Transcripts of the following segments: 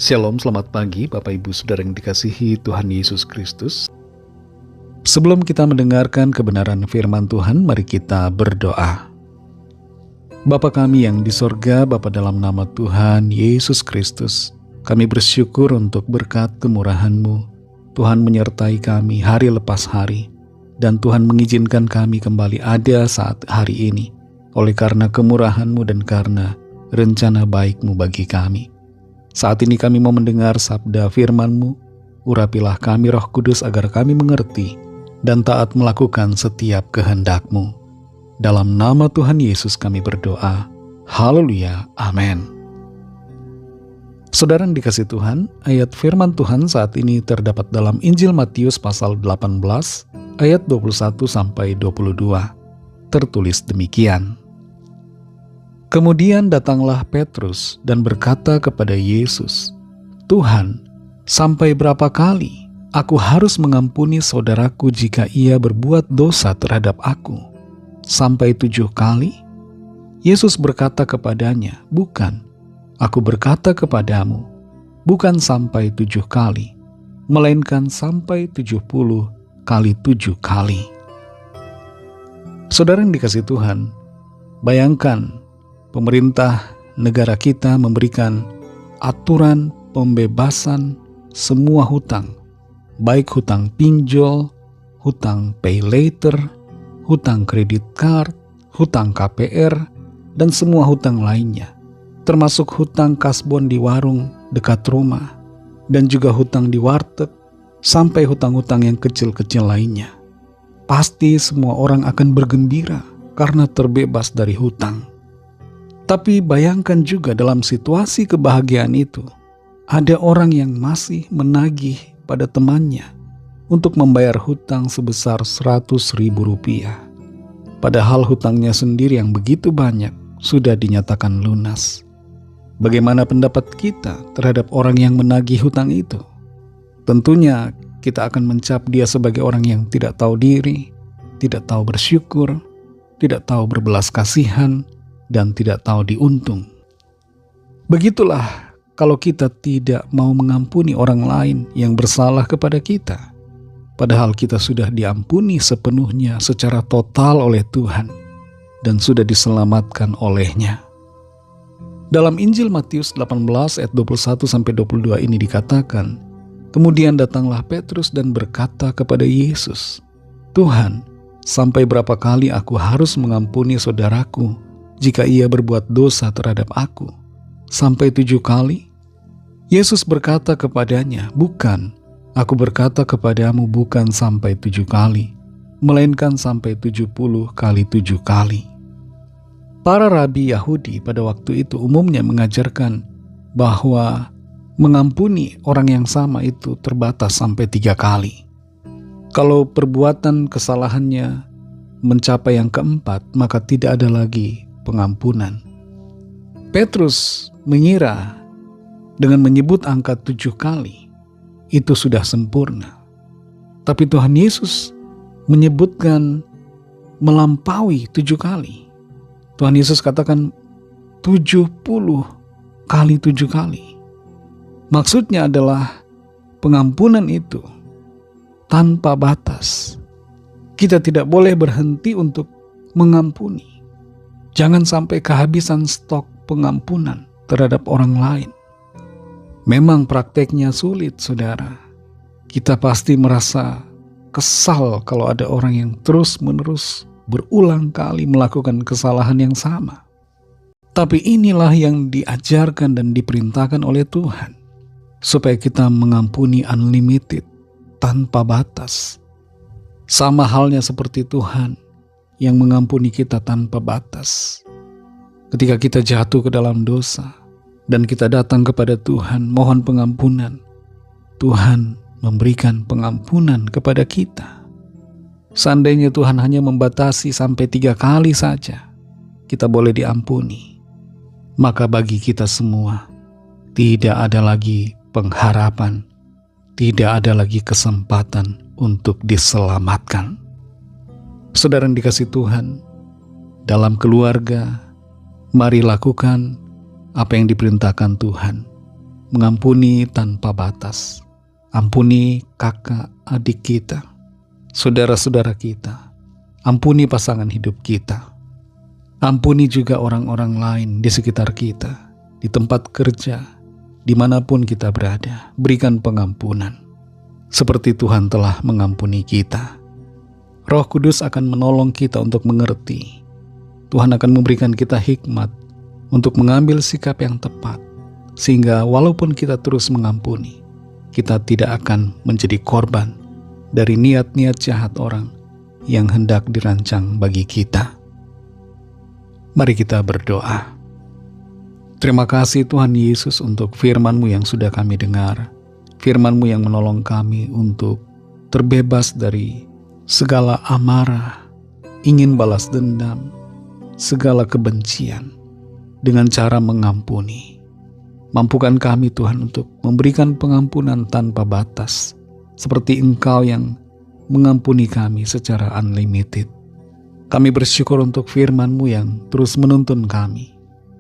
Shalom, selamat pagi Bapak Ibu Saudara yang dikasihi Tuhan Yesus Kristus. Sebelum kita mendengarkan kebenaran firman Tuhan, mari kita berdoa. Bapa kami yang di sorga, Bapa dalam nama Tuhan Yesus Kristus, kami bersyukur untuk berkat kemurahan-Mu. Tuhan menyertai kami hari lepas hari, dan Tuhan mengizinkan kami kembali ada saat hari ini, oleh karena kemurahan-Mu dan karena rencana baik-Mu bagi kami. Saat ini kami mau mendengar sabda firman-Mu. Urapilah kami Roh Kudus agar kami mengerti dan taat melakukan setiap kehendak-Mu. Dalam nama Tuhan Yesus kami berdoa. Haleluya, amin. Saudara yang dikasihi Tuhan, ayat firman Tuhan saat ini terdapat dalam Injil Matius pasal 18 ayat 21-22. Tertulis demikian. Kemudian datanglah Petrus dan berkata kepada Yesus, "Tuhan, sampai berapa kali aku harus mengampuni saudaraku jika ia berbuat dosa terhadap aku? Sampai 7 kali?" Yesus berkata kepadanya, "Bukan, aku berkata kepadamu, bukan sampai 7 kali, melainkan sampai 70 kali 7 kali." Saudara yang dikasihi Tuhan, bayangkan pemerintah negara kita memberikan aturan pembebasan semua hutang, baik hutang pinjol, hutang pay later, hutang kredit card, hutang KPR, dan semua hutang lainnya, termasuk hutang kasbon di warung dekat rumah, dan juga hutang di warteg, sampai hutang-hutang yang kecil-kecil lainnya. Pasti semua orang akan bergembira karena terbebas dari hutang. Tapi bayangkan juga dalam situasi kebahagiaan itu, ada orang yang masih menagih pada temannya untuk membayar hutang sebesar Rp100.000. Padahal hutangnya sendiri yang begitu banyak sudah dinyatakan lunas. Bagaimana pendapat kita terhadap orang yang menagih hutang itu? Tentunya kita akan mencap dia sebagai orang yang tidak tahu diri, tidak tahu bersyukur, tidak tahu berbelas kasihan, dan tidak tahu diuntung. Begitulah kalau kita tidak mau mengampuni orang lain yang bersalah kepada kita, padahal kita sudah diampuni sepenuhnya secara total oleh Tuhan dan sudah diselamatkan oleh-Nya. Dalam Injil Matius 18 ayat 21-22 ini dikatakan, kemudian datanglah Petrus dan berkata kepada Yesus, "Tuhan, sampai berapa kali aku harus mengampuni saudaraku jika ia berbuat dosa terhadap aku? Sampai 7 kali?" Yesus berkata kepadanya, "Bukan, aku berkata kepadamu bukan sampai 7 kali, melainkan sampai 70 kali 7 kali. Para rabi Yahudi pada waktu itu umumnya mengajarkan bahwa mengampuni orang yang sama itu terbatas sampai 3 kali. Kalau perbuatan kesalahannya mencapai yang keempat, maka tidak ada lagi pengampunan. Petrus mengira dengan menyebut angka 7 kali itu sudah sempurna. Tapi Tuhan Yesus menyebutkan melampaui 7 kali. Tuhan Yesus katakan 70 kali 7 kali. Maksudnya adalah pengampunan itu tanpa batas. Kita tidak boleh berhenti untuk mengampuni. Jangan sampai kehabisan stok pengampunan terhadap orang lain. Memang prakteknya sulit, saudara. Kita pasti merasa kesal kalau ada orang yang terus-menerus berulang kali melakukan kesalahan yang sama. Tapi inilah yang diajarkan dan diperintahkan oleh Tuhan, supaya kita mengampuni unlimited, tanpa batas. Sama halnya seperti Tuhan yang mengampuni kita tanpa batas. Ketika kita jatuh ke dalam dosa dan kita datang kepada Tuhan mohon pengampunan, Tuhan memberikan pengampunan kepada kita. Seandainya Tuhan hanya membatasi sampai 3 kali saja kita boleh diampuni, maka bagi kita semua tidak ada lagi pengharapan, tidak ada lagi kesempatan untuk diselamatkan. Saudara yang dikasihi Tuhan, dalam keluarga, mari lakukan apa yang diperintahkan Tuhan. mengampuni tanpa batas. Ampuni kakak adik kita, saudara-saudara kita. Ampuni pasangan hidup kita. Ampuni juga orang-orang lain di sekitar kita, di tempat kerja, dimanapun kita berada. Berikan pengampunan, seperti Tuhan telah mengampuni kita. Roh Kudus akan menolong kita untuk mengerti. Tuhan akan memberikan kita hikmat untuk mengambil sikap yang tepat, sehingga walaupun kita terus mengampuni, kita tidak akan menjadi korban dari niat-niat jahat orang yang hendak dirancang bagi kita. Mari kita berdoa. Terima kasih Tuhan Yesus untuk firman-Mu yang sudah kami dengar. Firman-Mu yang menolong kami untuk terbebas dari segala amarah, ingin balas dendam, segala kebencian dengan cara mengampuni. Mampukan kami Tuhan untuk memberikan pengampunan tanpa batas, seperti Engkau yang mengampuni kami secara unlimited. Kami bersyukur untuk firman-Mu yang terus menuntun kami,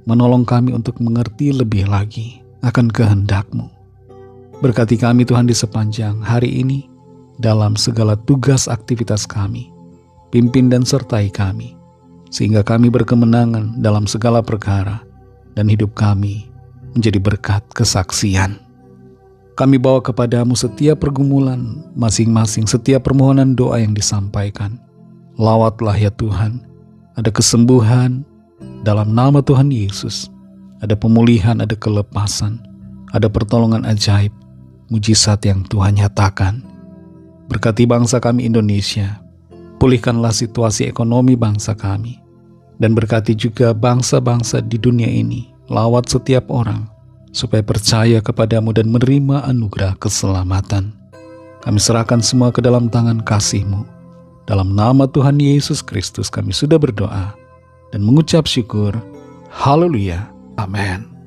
menolong kami untuk mengerti lebih lagi akan kehendak-Mu. Berkati kami Tuhan di sepanjang hari ini, dalam segala tugas aktivitas kami. Pimpin dan sertai kami, sehingga kami berkemenangan dalam segala perkara, dan hidup kami menjadi berkat kesaksian. Kami bawa kepadamu setiap pergumulan masing-masing, setiap permohonan doa yang disampaikan. Lawatlah ya Tuhan, ada kesembuhan dalam nama Tuhan Yesus, ada pemulihan, ada kelepasan, ada pertolongan ajaib, mujizat yang Tuhan nyatakan. Berkati bangsa kami Indonesia, pulihkanlah situasi ekonomi bangsa kami, dan berkati juga bangsa-bangsa di dunia ini. Lawat setiap orang, supaya percaya kepadamu dan menerima anugerah keselamatan. Kami serahkan semua ke dalam tangan kasih-Mu. Dalam nama Tuhan Yesus Kristus kami sudah berdoa dan mengucap syukur. Haleluya. Amin.